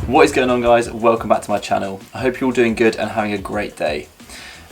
What is going on, guys? Welcome back to my channel. I hope you're all doing good and having a great day.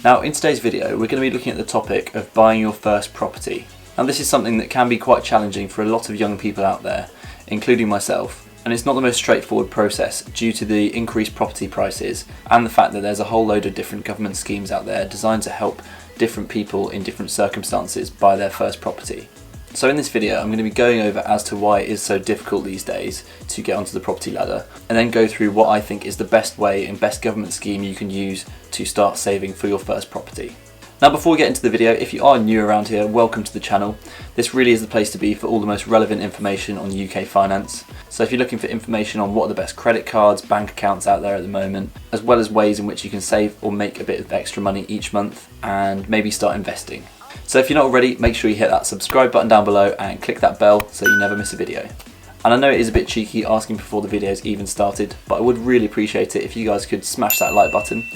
Now, in today's video we're going to be looking at the topic of buying your first property. Now, this is something that can be quite challenging for a lot of young people out there, including myself, and it's not the most straightforward process due to the increased property prices and the fact that there's a whole load of different government schemes out there designed to help different people in different circumstances buy their first property. So in this video I'm going to be going over as to why it is so difficult these days to get onto the property ladder, and then go through what I think is the best way and best government scheme you can use to start saving for your first property. Now, before we get into the video, if you are new around here, welcome to the channel. This really is the place to be for all the most relevant information on UK finance. So if you're looking for information on what are the best credit cards, bank accounts out there at the moment, as well as ways in which you can save or make a bit of extra money each month and maybe start investing. So if you're not already, make sure you hit that subscribe button down below and click that bell so you never miss a video. And I know it is a bit cheeky asking before the video's even started, but I would really appreciate it if you guys could smash that like button,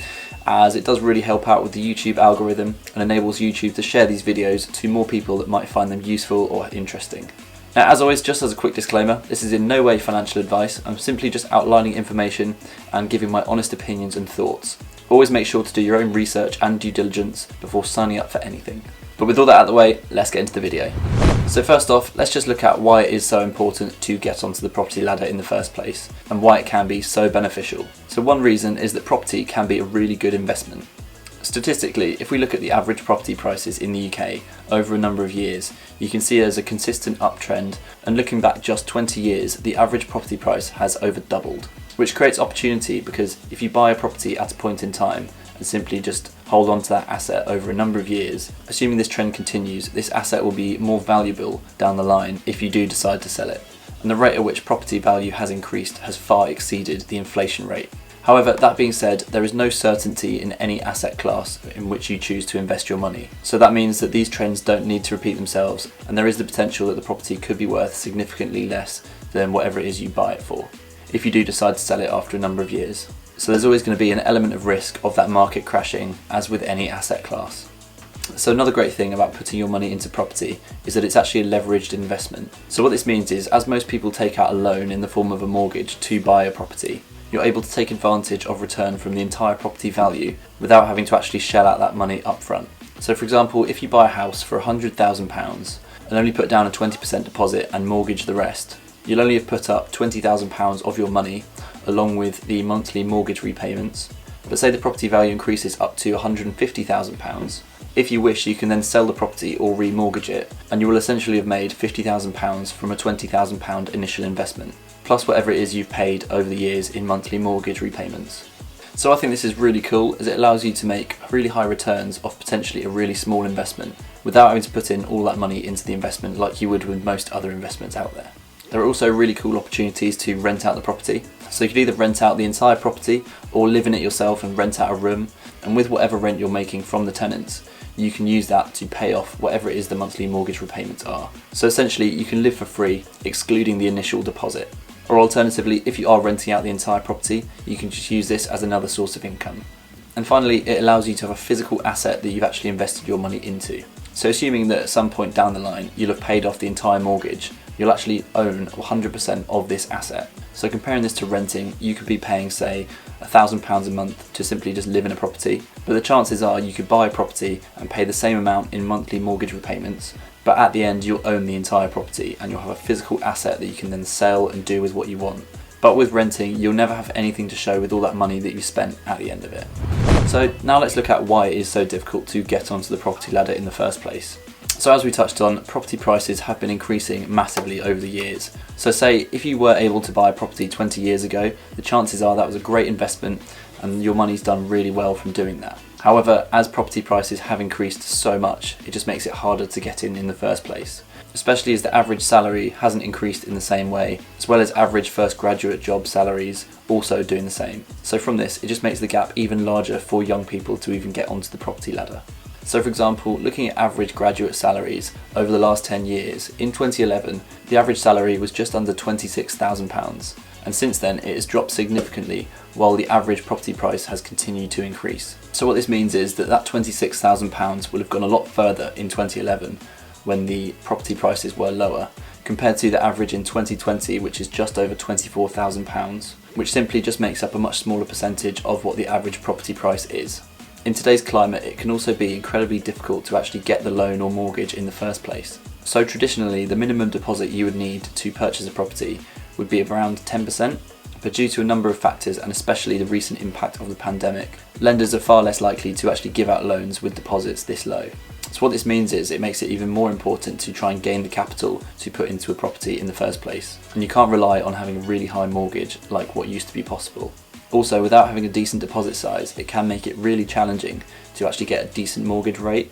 as it does really help out with the YouTube algorithm and enables YouTube to share these videos to more people that might find them useful or interesting. Now, as always, just as a quick disclaimer, this is in no way financial advice. I'm simply just outlining information and giving my honest opinions and thoughts. Always make sure to do your own research and due diligence before signing up for anything. But with all that out of the way, let's get into the video. So first off, let's just look at why it is so important to get onto the property ladder in the first place and why it can be so beneficial. So one reason is that property can be a really good investment. Statistically, if we look at the average property prices in the UK over a number of years, you can see there's a consistent uptrend, and looking back just 20 years, the average property price has over doubled, which creates opportunity because if you buy a property at a point in time and simply just hold on to that asset over a number of years, assuming this trend continues, this asset will be more valuable down the line if you do decide to sell it. And the rate at which property value has increased has far exceeded the inflation rate. However, that being said, there is no certainty in any asset class in which you choose to invest your money. So that means that these trends don't need to repeat themselves, and there is the potential that the property could be worth significantly less than whatever it is you buy it for, if you do decide to sell it after a number of years. So there's always going to be an element of risk of that market crashing, as with any asset class. So another great thing about putting your money into property is that it's actually a leveraged investment. So what this means is, as most people take out a loan in the form of a mortgage to buy a property, you're able to take advantage of return from the entire property value without having to actually shell out that money up front. So for example, if you buy a house for £100,000 and only put down a 20% deposit and mortgage the rest, you'll only have put up £20,000 of your money along with the monthly mortgage repayments. But say the property value increases up to £150,000. If you wish, you can then sell the property or remortgage it, and you will essentially have made £50,000 from a £20,000 initial investment, plus whatever it is you've paid over the years in monthly mortgage repayments. So I think this is really cool, as it allows you to make really high returns off potentially a really small investment without having to put in all that money into the investment like you would with most other investments out there. There are also really cool opportunities to rent out the property. So you could either rent out the entire property or live in it yourself and rent out a room, and with whatever rent you're making from the tenants, you can use that to pay off whatever it is the monthly mortgage repayments are. So essentially you can live for free, excluding the initial deposit. Or alternatively, if you are renting out the entire property, you can just use this as another source of income. And finally, it allows you to have a physical asset that you've actually invested your money into. So assuming that at some point down the line you'll have paid off the entire mortgage, you'll actually own 100% of this asset. So comparing this to renting, you could be paying, say, £1,000 a month to simply just live in a property, but the chances are you could buy a property and pay the same amount in monthly mortgage repayments, but at the end you'll own the entire property and you'll have a physical asset that you can then sell and do with what you want. But with renting, you'll never have anything to show with all that money that you spent at the end of it. So now let's look at why it is so difficult to get onto the property ladder in the first place. So as we touched on, property prices have been increasing massively over the years. So say if you were able to buy a property 20 years ago, the chances are that was a great investment and your money's done really well from doing that. However, as property prices have increased so much, it just makes it harder to get in the first place. Especially as the average salary hasn't increased in the same way, as well as average first graduate job salaries also doing the same. So from this, it just makes the gap even larger for young people to even get onto the property ladder. So for example, looking at average graduate salaries over the last 10 years, in 2011, the average salary was just under £26,000, and since then it has dropped significantly while the average property price has continued to increase. So what this means is that £26,000 will have gone a lot further in 2011 when the property prices were lower, compared to the average in 2020, which is just over £24,000, which simply just makes up a much smaller percentage of what the average property price is. In today's climate, it can also be incredibly difficult to actually get the loan or mortgage in the first place. So traditionally, the minimum deposit you would need to purchase a property would be around 10%, but due to a number of factors and especially the recent impact of the pandemic, lenders are far less likely to actually give out loans with deposits this low. So what this means is it makes it even more important to try and gain the capital to put into a property in the first place. And you can't rely on having a really high mortgage like what used to be possible. Also, without having a decent deposit size, it can make it really challenging to actually get a decent mortgage rate,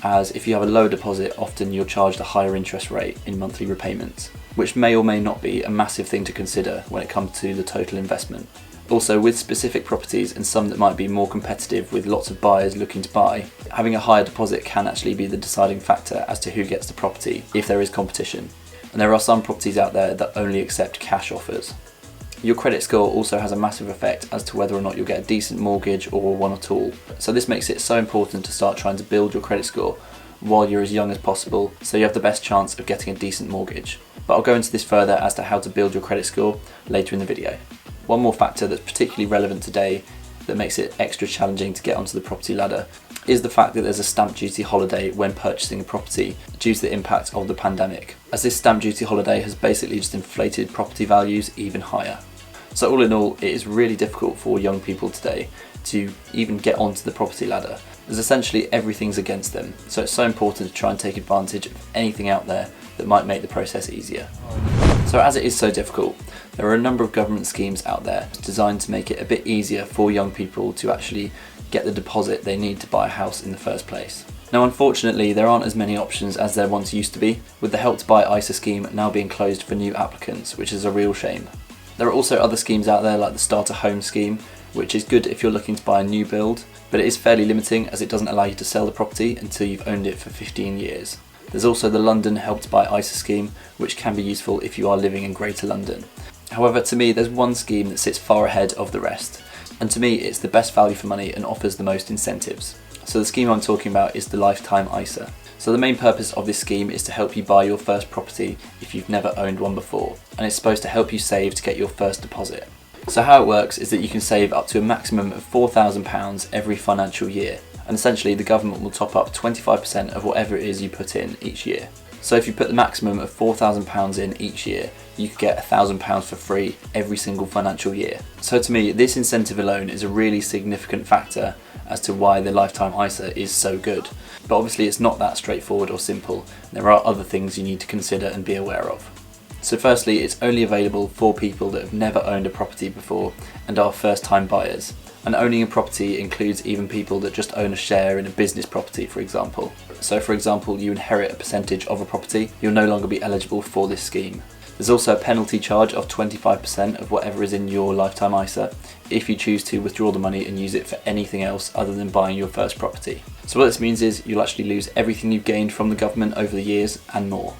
as if you have a low deposit, often you're charged a higher interest rate in monthly repayments, which may or may not be a massive thing to consider when it comes to the total investment. Also, with specific properties and some that might be more competitive with lots of buyers looking to buy, having a higher deposit can actually be the deciding factor as to who gets the property if there is competition. And there are some properties out there that only accept cash offers. Your credit score also has a massive effect as to whether or not you'll get a decent mortgage or one at all. So this makes it so important to start trying to build your credit score while you're as young as possible, so you have the best chance of getting a decent mortgage. But I'll go into this further as to how to build your credit score later in the video. One more factor that's particularly relevant today that makes it extra challenging to get onto the property ladder is the fact that there's a stamp duty holiday when purchasing a property due to the impact of the pandemic, as this stamp duty holiday has basically just inflated property values even higher. So all in all, it is really difficult for young people today to even get onto the property ladder, as essentially everything's against them. So it's so important to try and take advantage of anything out there that might make the process easier. So as it is so difficult, there are a number of government schemes out there designed to make it a bit easier for young people to actually get the deposit they need to buy a house in the first place. Now unfortunately, there aren't as many options as there once used to be, with the Help to Buy ISA scheme now being closed for new applicants, which is a real shame. There are also other schemes out there like the Starter Home scheme, which is good if you're looking to buy a new build, but it is fairly limiting as it doesn't allow you to sell the property until you've owned it for 15 years. There's also the London Help to Buy ISA scheme, which can be useful if you are living in Greater London. However, to me, there's one scheme that sits far ahead of the rest, and to me it's the best value for money and offers the most incentives. So the scheme I'm talking about is the Lifetime ISA. So the main purpose of this scheme is to help you buy your first property if you've never owned one before, and it's supposed to help you save to get your first deposit. So how it works is that you can save up to a maximum of £4,000 every financial year, and essentially the government will top up 25% of whatever it is you put in each year. So if you put the maximum of £4,000 in each year, you could get £1,000 for free every single financial year. So to me, this incentive alone is a really significant factor as to why the Lifetime ISA is so good. But obviously it's not that straightforward or simple. There are other things you need to consider and be aware of. So firstly, it's only available for people that have never owned a property before and are first-time buyers. And owning a property includes even people that just own a share in a business property, for example. So for example, you inherit a percentage of a property, you'll no longer be eligible for this scheme. There's also a penalty charge of 25% of whatever is in your Lifetime ISA if you choose to withdraw the money and use it for anything else other than buying your first property. So what this means is you'll actually lose everything you've gained from the government over the years and more.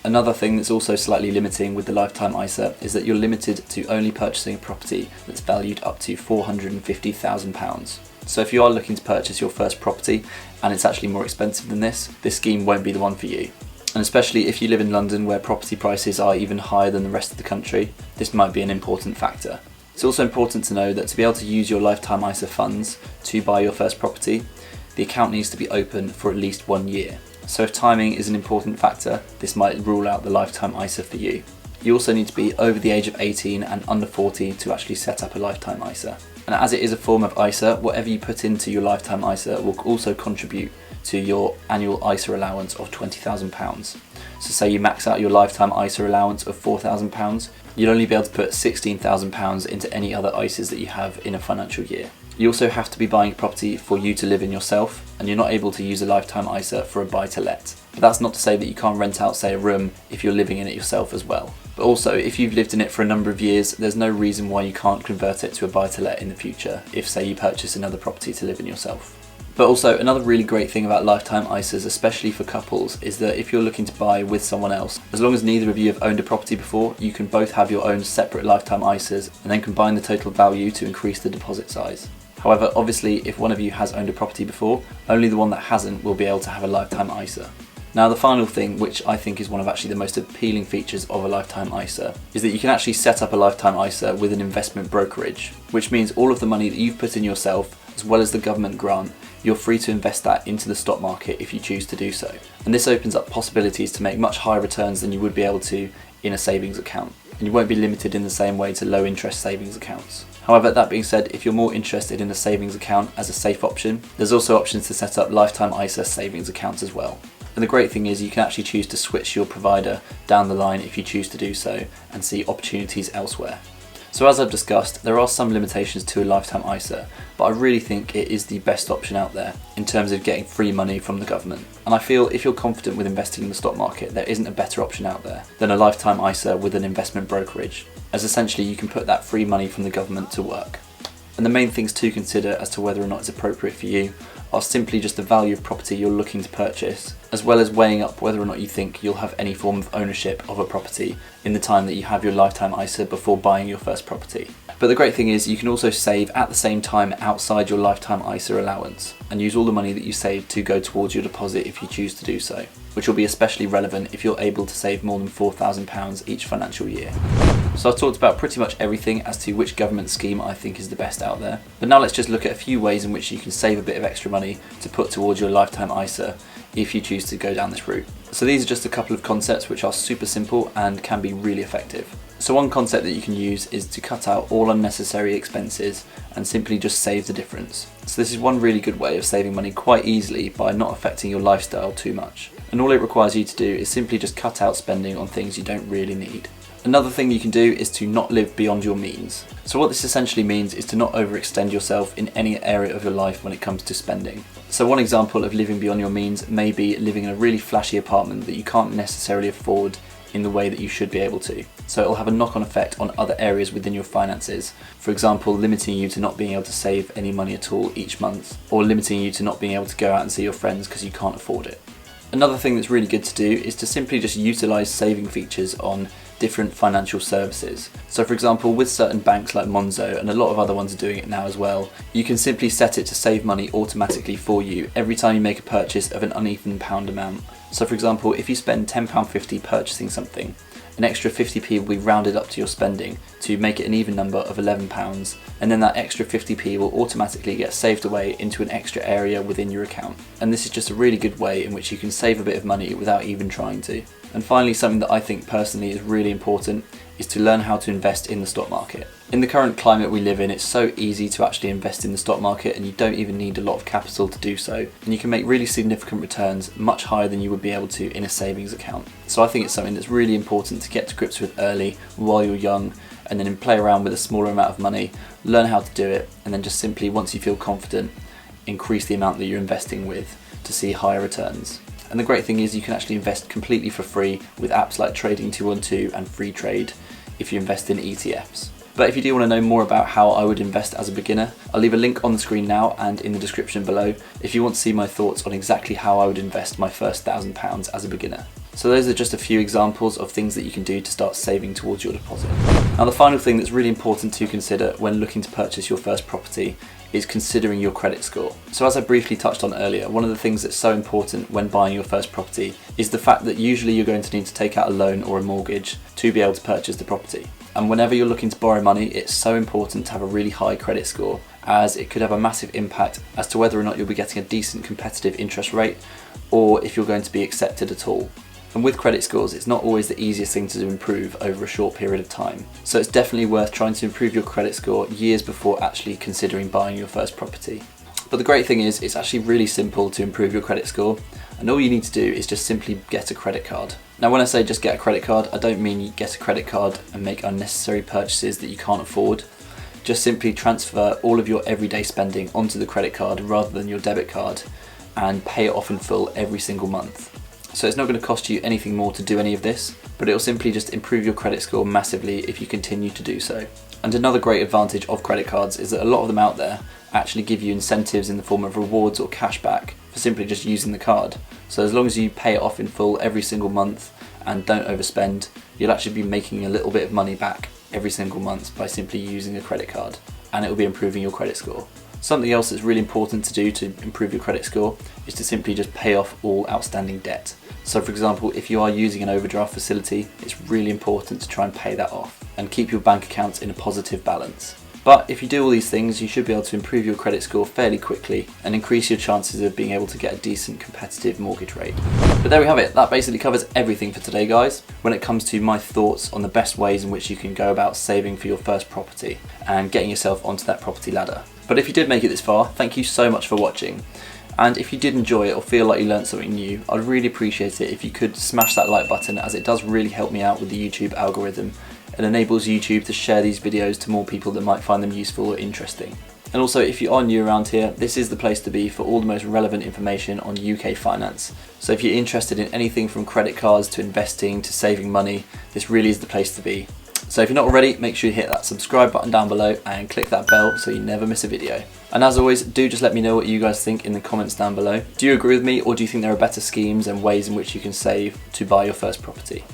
Another thing that's also slightly limiting with the Lifetime ISA is that you're limited to only purchasing a property that's valued up to £450,000. So if you are looking to purchase your first property and it's actually more expensive than this scheme won't be the one for you. And especially if you live in London where property prices are even higher than the rest of the country, this might be an important factor. It's also important to know that to be able to use your Lifetime ISA funds to buy your first property, the account needs to be open for at least 1 year. So if timing is an important factor, this might rule out the Lifetime ISA for you. You also need to be over the age of 18 and under 40 to actually set up a Lifetime ISA. And as it is a form of ISA, whatever you put into your Lifetime ISA will also contribute to your annual ISA allowance of £20,000. So say you max out your Lifetime ISA allowance of £4,000, you'll only be able to put £16,000 into any other ISAs that you have in a financial year. You also have to be buying a property for you to live in yourself, and you're not able to use a Lifetime ISA for a buy-to-let. But that's not to say that you can't rent out, say, a room if you're living in it yourself as well. But also, if you've lived in it for a number of years, there's no reason why you can't convert it to a buy-to-let in the future, if, say, you purchase another property to live in yourself. But also, another really great thing about Lifetime ISAs, especially for couples, is that if you're looking to buy with someone else, as long as neither of you have owned a property before, you can both have your own separate Lifetime ISAs and then combine the total value to increase the deposit size. However, obviously if one of you has owned a property before, only the one that hasn't will be able to have a lifetime ISA. Now the final thing, which I think is one of actually the most appealing features of a lifetime ISA, is that you can actually set up a lifetime ISA with an investment brokerage, which means all of the money that you've put in yourself, as well as the government grant, you're free to invest that into the stock market if you choose to do so. And this opens up possibilities to make much higher returns than you would be able to in a savings account. And you won't be limited in the same way to low interest savings accounts. However, that being said, if you're more interested in a savings account as a safe option, there's also options to set up lifetime ISA savings accounts as well. And the great thing is you can actually choose to switch your provider down the line if you choose to do so and see opportunities elsewhere. So as I've discussed, there are some limitations to a lifetime ISA, but I really think it is the best option out there in terms of getting free money from the government. And I feel if you're confident with investing in the stock market, there isn't a better option out there than a lifetime ISA with an investment brokerage, as essentially you can put that free money from the government to work. And the main things to consider as to whether or not it's appropriate for you are simply just the value of property you're looking to purchase, as well as weighing up whether or not you think you'll have any form of ownership of a property in the time that you have your lifetime ISA before buying your first property. But the great thing is you can also save at the same time outside your lifetime ISA allowance and use all the money that you save to go towards your deposit if you choose to do so, which will be especially relevant if you're able to save more than £4,000 each financial year. So I've talked about pretty much everything as to which government scheme I think is the best out there. But now let's just look at a few ways in which you can save a bit of extra money to put towards your lifetime ISA if you choose to go down this route. So these are just a couple of concepts which are super simple and can be really effective. So one concept that you can use is to cut out all unnecessary expenses and simply just save the difference. So this is one really good way of saving money quite easily by not affecting your lifestyle too much. And all it requires you to do is simply just cut out spending on things you don't really need. Another thing you can do is to not live beyond your means. So what this essentially means is to not overextend yourself in any area of your life when it comes to spending. So one example of living beyond your means may be living in a really flashy apartment that you can't necessarily afford in the way that you should be able to. So it'll have a knock-on effect on other areas within your finances. For example, limiting you to not being able to save any money at all each month, or limiting you to not being able to go out and see your friends because you can't afford it. Another thing that's really good to do is to simply just utilize saving features on different financial services. So for example, with certain banks like Monzo, and a lot of other ones are doing it now as well, you can simply set it to save money automatically for you every time you make a purchase of an uneven pound amount. So for example, if you spend £10.50 purchasing something, an extra 50p will be rounded up to your spending to make it an even number of £11, and then that extra 50p will automatically get saved away into an extra area within your account. And this is just a really good way in which you can save a bit of money without even trying to. And finally, something that I think personally is really important is to learn how to invest in the stock market. In the current climate we live in, it's so easy to actually invest in the stock market, and you don't even need a lot of capital to do so, and you can make really significant returns much higher than you would be able to in a savings account. So I think it's something that's really important to get to grips with early while you're young, and then play around with a smaller amount of money, learn how to do it, and then just simply, once you feel confident, increase the amount that you're investing with to see higher returns. And the great thing is you can actually invest completely for free with apps like Trading 212 and Free Trade if you invest in ETFs. But if you do want to know more about how I would invest as a beginner, I'll leave a link on the screen now and in the description below if you want to see my thoughts on exactly how I would invest my first £1,000 as a beginner. So those are just a few examples of things that you can do to start saving towards your deposit. Now the final thing that's really important to consider when looking to purchase your first property is considering your credit score. So as I briefly touched on earlier, one of the things that's so important when buying your first property is the fact that usually you're going to need to take out a loan or a mortgage to be able to purchase the property. And whenever you're looking to borrow money, it's so important to have a really high credit score, as it could have a massive impact as to whether or not you'll be getting a decent competitive interest rate or if you're going to be accepted at all. And with credit scores, it's not always the easiest thing to improve over a short period of time. So it's definitely worth trying to improve your credit score years before actually considering buying your first property. But the great thing is, it's actually really simple to improve your credit score, and all you need to do is just simply get a credit card. Now when I say just get a credit card, I don't mean you get a credit card and make unnecessary purchases that you can't afford. Just simply transfer all of your everyday spending onto the credit card rather than your debit card and pay it off in full every single month. So it's not going to cost you anything more to do any of this, but it will simply just improve your credit score massively if you continue to do so. And another great advantage of credit cards is that a lot of them out there actually give you incentives in the form of rewards or cash back for simply just using the card. So as long as you pay it off in full every single month and don't overspend, you'll actually be making a little bit of money back every single month by simply using a credit card, and it will be improving your credit score. Something else that's really important to do to improve your credit score is to simply just pay off all outstanding debt. So for example, if you are using an overdraft facility, it's really important to try and pay that off and keep your bank accounts in a positive balance. But if you do all these things, you should be able to improve your credit score fairly quickly and increase your chances of being able to get a decent competitive mortgage rate. But there we have it. That basically covers everything for today, guys, when it comes to my thoughts on the best ways in which you can go about saving for your first property and getting yourself onto that property ladder. But if you did make it this far, thank you so much for watching. And if you did enjoy it or feel like you learned something new, I'd really appreciate it if you could smash that like button, as it does really help me out with the YouTube algorithm. It enables YouTube to share these videos to more people that might find them useful or interesting. And also, if you are new around here, this is the place to be for all the most relevant information on UK finance. So if you're interested in anything from credit cards to investing to saving money, this really is the place to be. So if you're not already, make sure you hit that subscribe button down below and click that bell so you never miss a video. And as always, do just let me know what you guys think in the comments down below. Do you agree with me, or do you think there are better schemes and ways in which you can save to buy your first property?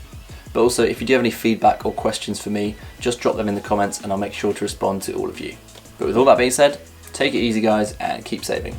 But also, if you do have any feedback or questions for me, just drop them in the comments and I'll make sure to respond to all of you. But with all that being said, take it easy guys and keep saving.